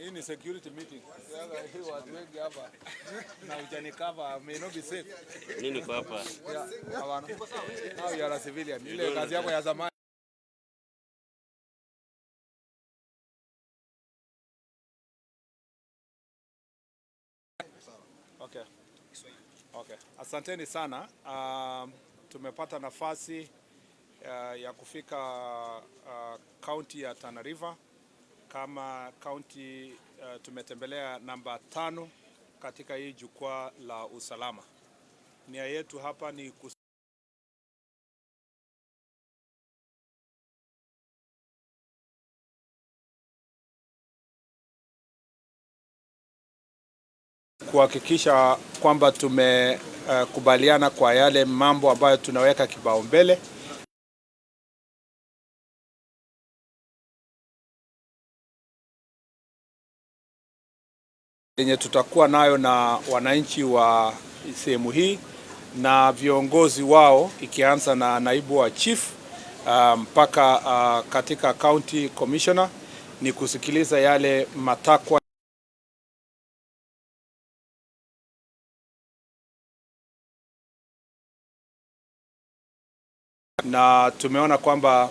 Hii ni security meeting. Hii watu wengi hapa na ujanikava may not be safe. Nini kwa hapa? Hapana. Now you are a civilian. Ile kazi yako ya zamani. Okay. Okay. Asanteni sana. Tumepata nafasi ya kufika county ya Tana River. Kama county tumetembelea namba 5 katika hii jukwaa la usalama. Nia yetu hapa ni kuhakikisha kwamba tumekubaliana kwa yale mambo ambayo tunaweka kipaumbele. Yenye tutakuwa nayo na wananchi wa sehemu hii na viongozi wao, ikianza na naibu wa chief mpaka katika county commissioner, ni kusikiliza yale matakwa na tumeona kwamba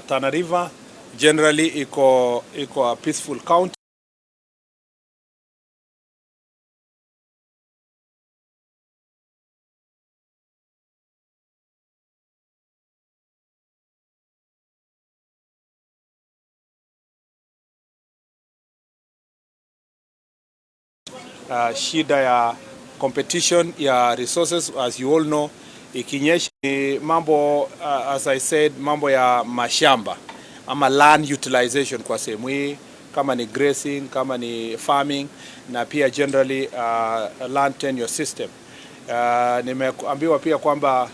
Tana River generally iko a peaceful county. Shida ya competition ya resources, as you all know, ikinyesha mambo as I said, mambo ya mashamba ama land utilization kwa sehemu hii, kama ni grazing, kama ni farming, na pia generally land tenure system. Nimeambiwa pia kwamba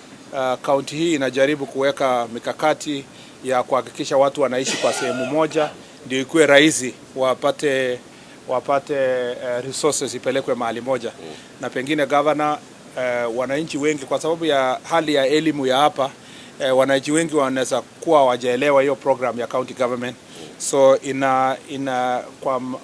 county hii inajaribu kuweka mikakati ya kuhakikisha watu wanaishi kwa sehemu moja ndio ikuwe rahisi wapate resources ipelekwe mahali moja. Na pengine governor, wananchi wengi kwa sababu ya hali ya elimu ya hapa, wananchi wengi wanaweza kuwa hawajaelewa hiyo program ya county government. So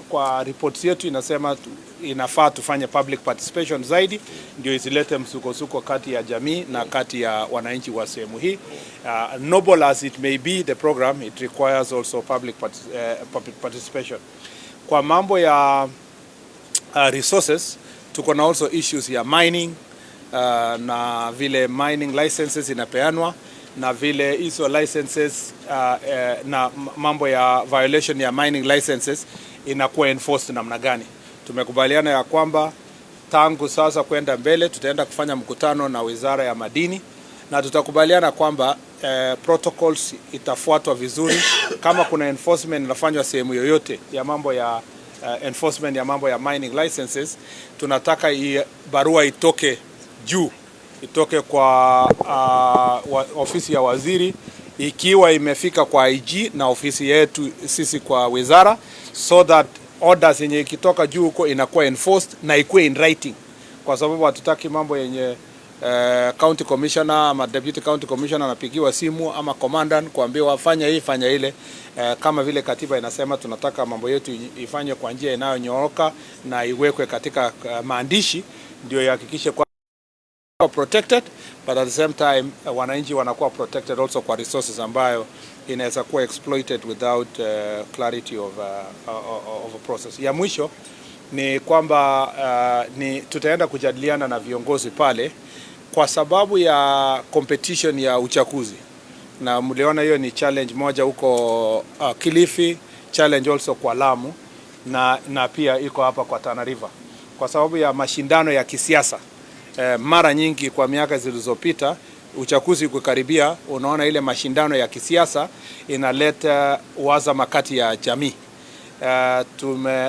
kwa report yetu inasema inafaa tufanye public participation zaidi ndio isilete msukosuko kati ya jamii na kati ya wananchi wa sehemu hii. Noble as it may be the program, it requires also public participation. Kwa mambo ya resources, tuko na also issues ya mining, na vile mining licenses inapeanwa, na vile hizo licenses na mambo ya violation ya mining licenses inakuwa enforced namna gani. Tumekubaliana ya kwamba tangu sasa kwenda mbele tutaenda kufanya mkutano na Wizara ya Madini, na tutakubaliana kwamba protocols itafuatwa vizuri. Kama kuna enforcement inafanywa sehemu yoyote ya mambo ya enforcement ya mambo ya mining licenses, tunataka barua itoke juu, itoke kwa ofisi ya waziri, ikiwa imefika kwa IG na ofisi yetu sisi kwa wizara, so that orders yenye ikitoka juu huko inakuwa enforced na ikuwe in writing, kwa sababu hatutaki mambo yenye county commissioner ama deputy county commissioner anapigiwa simu ama commandant kuambiwa fanya hii fanya ile. Kama vile katiba inasema, tunataka mambo yetu ifanywe kwa njia inayonyooka na iwekwe katika maandishi ndio ihakikishe kwa protected, but at the same time wananchi wanakuwa protected also kwa resources ambayo inaweza kuwa exploited without clarity of a process. Ya mwisho ni kwamba tutaenda kujadiliana na viongozi pale kwa sababu ya competition ya uchaguzi, na mliona hiyo ni challenge moja huko Kilifi, challenge also kwa Lamu, na pia iko hapa kwa Tana River kwa sababu ya mashindano ya kisiasa. Mara nyingi kwa miaka zilizopita uchaguzi kukaribia, unaona ile mashindano ya kisiasa inaleta uhasama kati ya jamii.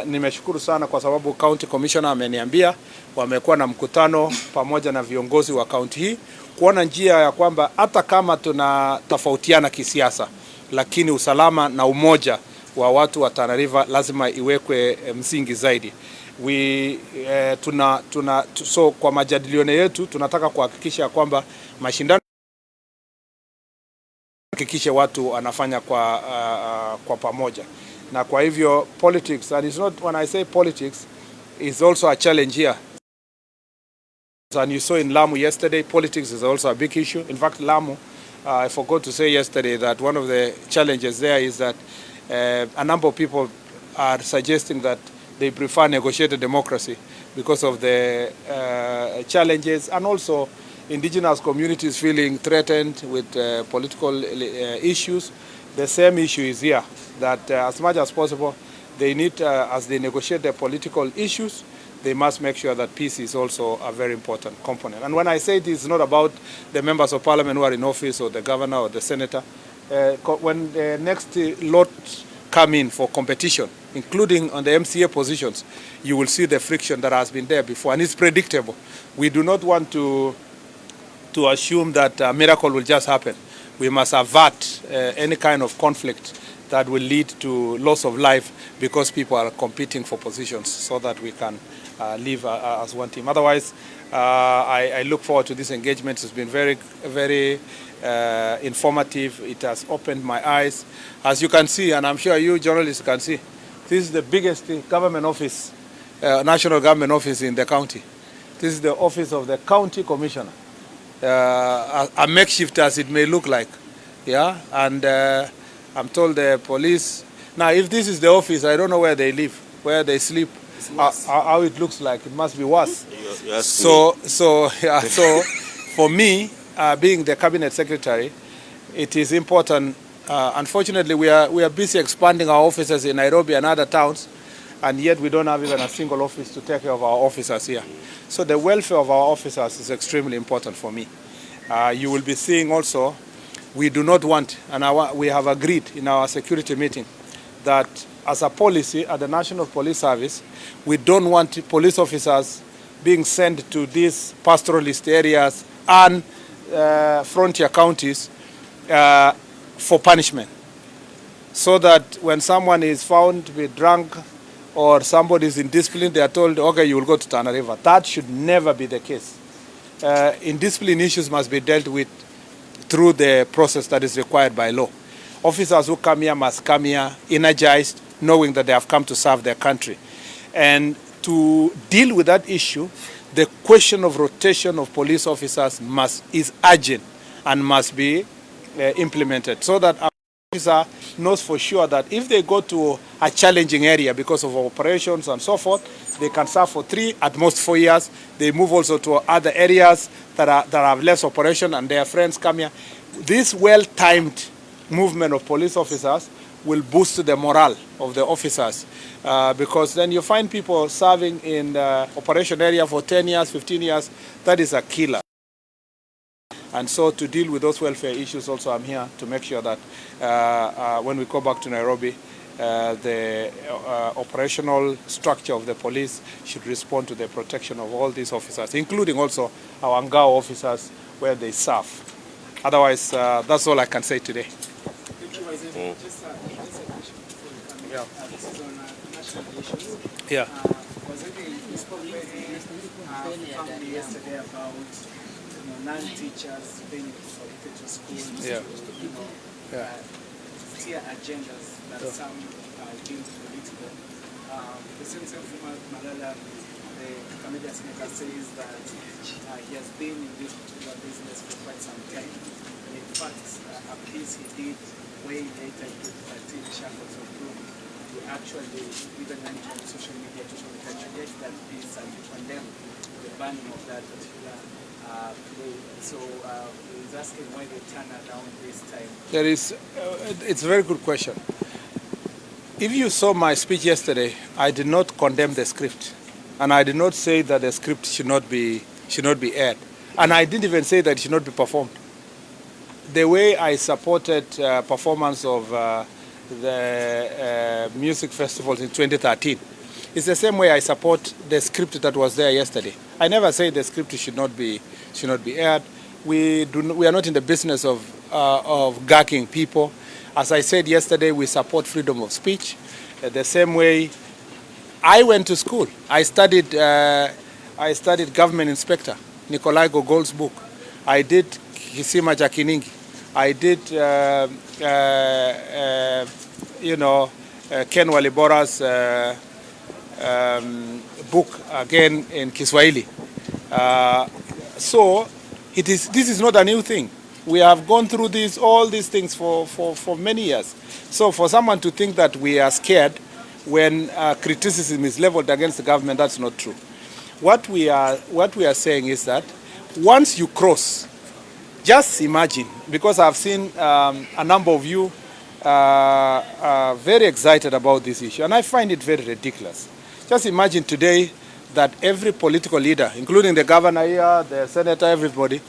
Nimeshukuru sana kwa sababu county commissioner ameniambia wamekuwa na mkutano pamoja na viongozi wa county hii kuona njia ya kwamba hata kama tunatofautiana kisiasa, lakini usalama na umoja wa watu wa Tana River lazima iwekwe msingi zaidi. So kwa majadiliano yetu tunataka kuhakikisha kwamba mashindano hakikisha watu wanafanya kwa pamoja. Na kwa hivyo politics, and it's not, when I say politics, it's also a challenge here. And you saw in Lamu yesterday, politics is also a big issue. In fact, Lamu, I forgot to say yesterday that one of the challenges there is that a number of people are suggesting that they prefer negotiated democracy because of the challenges, and also indigenous communities feeling threatened with political issues. The same issue is here, that as much as possible, they need, as they negotiate their political issues, they must make sure that peace is also a very important component. And when I say this, it's not about the members of parliament who are in office or the governor or the senator. When the next lot come in for competition, including on the MCA positions, you will see the friction that has been there before, and it's predictable. We do not want to assume that a miracle will just happen. We must avert any kind of conflict that will lead to loss of life because people are competing for positions, so that we can live as one team. Otherwise, I look forward to this engagement. It's been very, very informative. It has opened my eyes. As you can see, and I'm sure you journalists can see, this is the biggest government office, national government office in the county. This is the office of the county commissioner. A makeshift as it may look like. Yeah, and I'm told the police. Now, if this is the office, I don't know where they live, where they sleep, how it looks like. It must be worse. So for me, being the cabinet secretary, it is important. Unfortunately, we are busy expanding our offices in Nairobi and other towns, and yet we don't have even a single office to take care of our officers here. So the welfare of our officers is extremely important for me. You will be seeing also, we do not want, and we have agreed in our security meeting, that as a policy at the National Police Service, we don't want police officers being sent to these pastoralist areas and frontier counties for punishment. So that when someone is found to be drunk or somebody is indisciplined, they are told, okay, you will go to Tana River. That should never be the case. Indiscipline issues must be dealt with through the process that is required by law. Officers who come here must come here energized, knowing that they have come to serve their country. And to deal with that issue, the question of rotation of police officers is urgent and must be implemented, so that our officer knows for sure that if they go to a challenging area because of operations and so forth, they can serve for 3, at most 4 years. They move also to other areas that have less operation, and their friends come here. This well-timed movement of police officers will boost the morale of the officers, because then you find people serving in the operation area for 10 years, 15 years. That is a killer. And so to deal with those welfare issues also, I'm here to make sure that when we go back to Nairobi, the operational structure of the police should respond to the protection of all these officers, including also our Ngao officers where they serve. Otherwise, that's all I can say today. Just a question before you come in. Yeah. This is on national issues. Yeah. We spoke very firmly yesterday about non-teachers being for to schools. Yeah. Clear agendas that some are being political. The Senator from Malala, the Canadian senator, says that he has been in this particular business for quite some time. And in fact, a piece he did way later in 2013, Shackles of Doom, he actually even went on social media to congratulate that piece and to condemn the banning of that particular play. So he's asking why they turn around this time. It's a very good question. If you saw my speech yesterday, I did not condemn the script, and I did not say that the script should not be aired, and I didn't even say that it should not be performed. The way I supported performance of the music festivals in 2013 is the same way I support the script that was there yesterday. I never say the script should not be aired. We are not in the business of gagging people. As I said yesterday, we support freedom of speech. The same way, I went to school. I studied government inspector, Nikolai Gogol's book. I did Kisima Chakiningi. I did, Ken Walibora's book again in Kiswahili. So this is not a new thing. We have gone through all these things for many years. So for someone to think that we are scared when criticism is leveled against the government, that's not true. What we are saying is that once you cross, just imagine, because I've seen a number of you very excited about this issue, and I find it very ridiculous. Just imagine today that every political leader, including the governor here, the senator, everybody,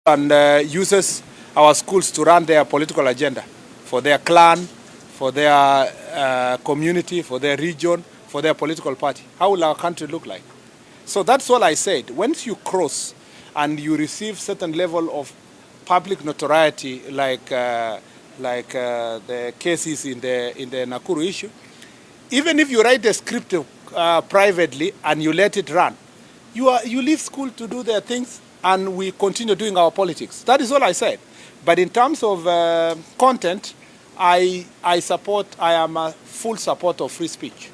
and uses our schools to run their political agenda for their clan, for their community, for their region, for their political party. How will our country look like? So that's all I said. Once you cross and you receive certain level of public notoriety, like the cases in the Nakuru issue, even if you write the script privately and you let it run, you leave school to do their things and we continue doing our politics. That is all I said. But in terms of content, I am a full supporter of free speech.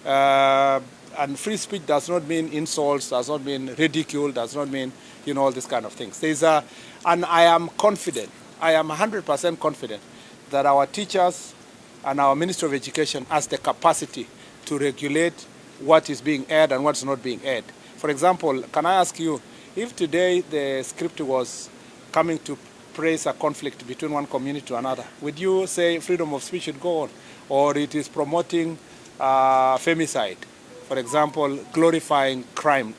And free speech does not mean insults, does not mean ridicule, does not mean, all these kind of things. And I am confident, I am 100% confident that our teachers and our Ministry of Education has the capacity to regulate what is being aired and what's not being aired. For example, can I ask you, if today the script was coming to praise a conflict between one community to another, would you say freedom of speech should go on? Or it is promoting femicide? For example, glorifying crime.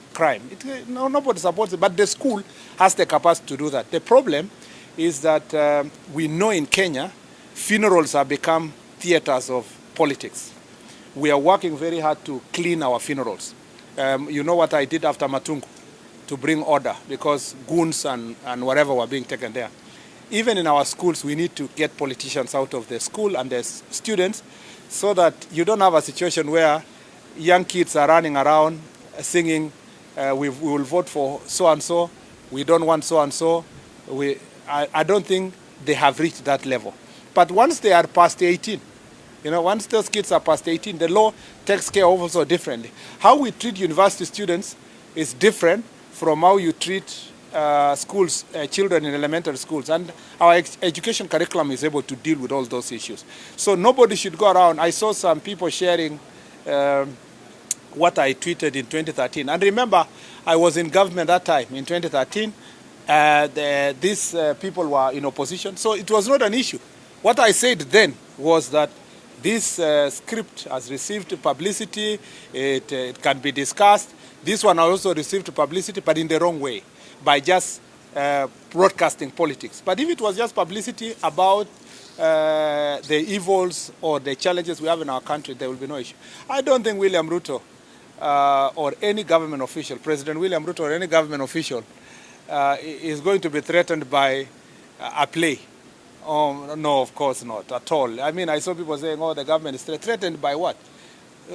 Nobody supports it, but the school has the capacity to do that. The problem is that we know in Kenya, funerals have become theaters of politics. We are working very hard to clean our funerals. You know what I did after Matungu? To bring order, because goons and whatever were being taken there. Even in our schools, we need to get politicians out of the school and the students so that you don't have a situation where young kids are running around singing, we will vote for so-and-so, we don't want so-and-so. I don't think they have reached that level. But once they are past 18, once those kids are past 18, the law takes care of also differently. How we treat university students is different from how you treat children in elementary schools. And our education curriculum is able to deal with all those issues. So nobody should go around. I saw some people sharing what I tweeted in 2013. And remember, I was in government that time, in 2013. These people were in opposition. So it was not an issue. What I said then was that this script has received publicity. It can be discussed. This one also received publicity, but in the wrong way, by just broadcasting politics. But if it was just publicity about the evils or the challenges we have in our country, there will be no issue. I don't think William Ruto or any government official, President William Ruto or any government official is going to be threatened by a play. No, of course not, at all. I mean, I saw people saying, the government is threatened by what?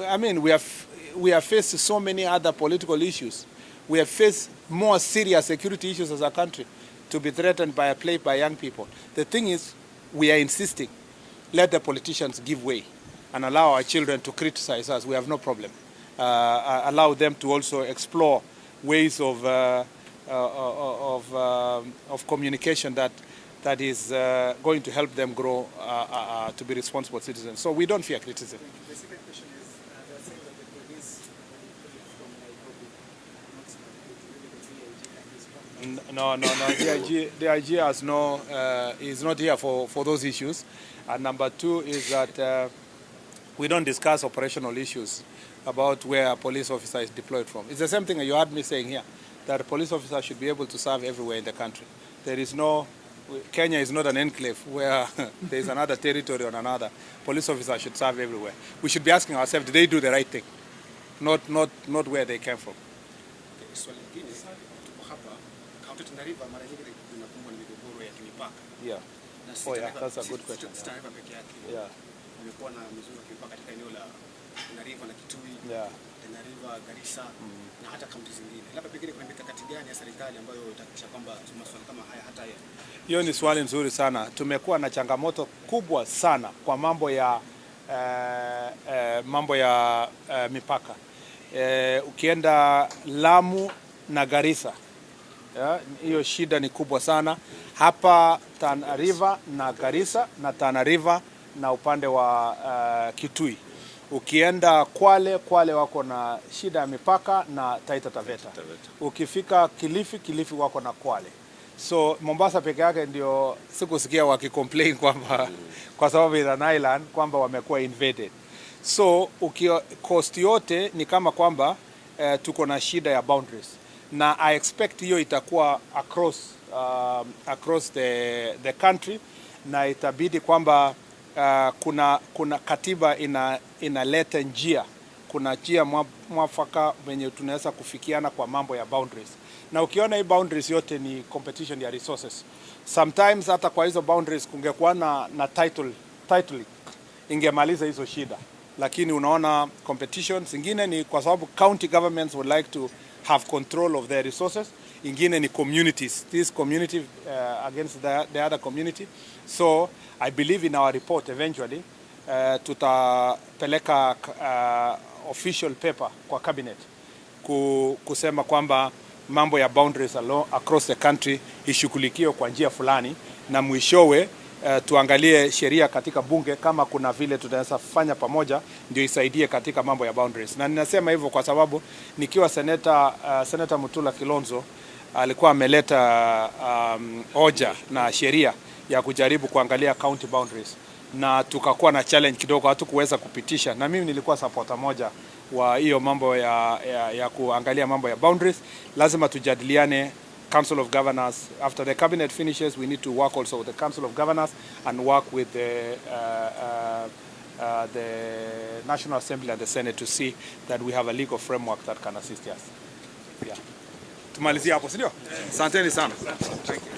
I mean, we have faced so many other political issues. We have faced more serious security issues as a country to be threatened by a play by young people. The thing is, we are insisting, let the politicians give way and allow our children to criticize us. We have no problem. Allow them to also explore ways of communication that is going to help them grow to be responsible citizens. So we don't fear criticism. The second question is, they're saying that the police from Nairobi, No. The IG has is not here for those issues. And number two is that we don't discuss operational issues about where a police officer is deployed from. It's the same thing you heard me saying here, that a police officer should be able to serve everywhere in the country. Kenya is not an enclave where there is another territory on another. Police officers should serve everywhere. We should be asking ourselves, do they do the right thing? Not where they came from. swali lingine, tuko hapa kaunti Tana mara nyingi tunakumbwa na migogoro ya kimipaka. Yeah. That's a good question. Tana peke yake. Yeah. Kumekuwa na mizozo ya kimipaka katika eneo la Tana na Kitui. Yeah. Tana Garissa na hata kaunti zingine. Labda pengine kuna mikakati gani ya serikali ambayo itahakikisha kwamba masuala kama haya hata hiyo ni swali nzuri sana. Tumekuwa na changamoto kubwa sana kwa mambo ya mambo ya mipaka. Ukienda Lamu na Garissa, hiyo shida ni kubwa sana. Hapa Tana River na Garissa na Tana River na upande wa Kitui. Ukienda Kwale wako na shida ya mipaka na Taita Taveta. Ukifika Kilifi wako na Kwale. So Mombasa peke yake ndio sikusikia wakicomplain kwamba kwa sababu ya an island kwamba wamekuwa invaded. So coast yote ni kama kwamba tuko na shida ya boundaries, na I expect hiyo itakuwa across the country, na itabidi kwamba kuna katiba inaleta njia, kuna njia mwafaka wenye tunaweza kufikiana kwa mambo ya boundaries. Na ukiona hii boundaries yote ni competition ya resources. Sometimes hata kwa hizo boundaries kungekuwa na title ingemaliza hizo shida. Lakini unaona competition zingine ni kwa sababu county governments would like to have control of their resources. Ingine ni communities. This community against the other community. So I believe in our report eventually tutapeleka official paper kwa cabinet kusema kwamba mambo ya boundaries across the country ishughulikiwe kwa njia fulani, na mwishowe tuangalie sheria katika bunge kama kuna vile tunaweza fanya pamoja ndio isaidie katika mambo ya boundaries. Na ninasema hivyo kwa sababu nikiwa Senator Mutula Kilonzo alikuwa ameleta hoja na sheria ya kujaribu kuangalia county boundaries, na tukakuwa na challenge kidogo, hatukuweza kupitisha, na mimi nilikuwa supporter moja wa hiyo mambo ya kuangalia mambo ya boundaries. Lazima tujadiliane Council of Governors. After the cabinet finishes, we need to work also with the Council of Governors and work with the National Assembly and the Senate to see that we have a legal framework that can assist us. Yeah. Tumalizia hapo, si ndio? Asanteni sana. Thank you.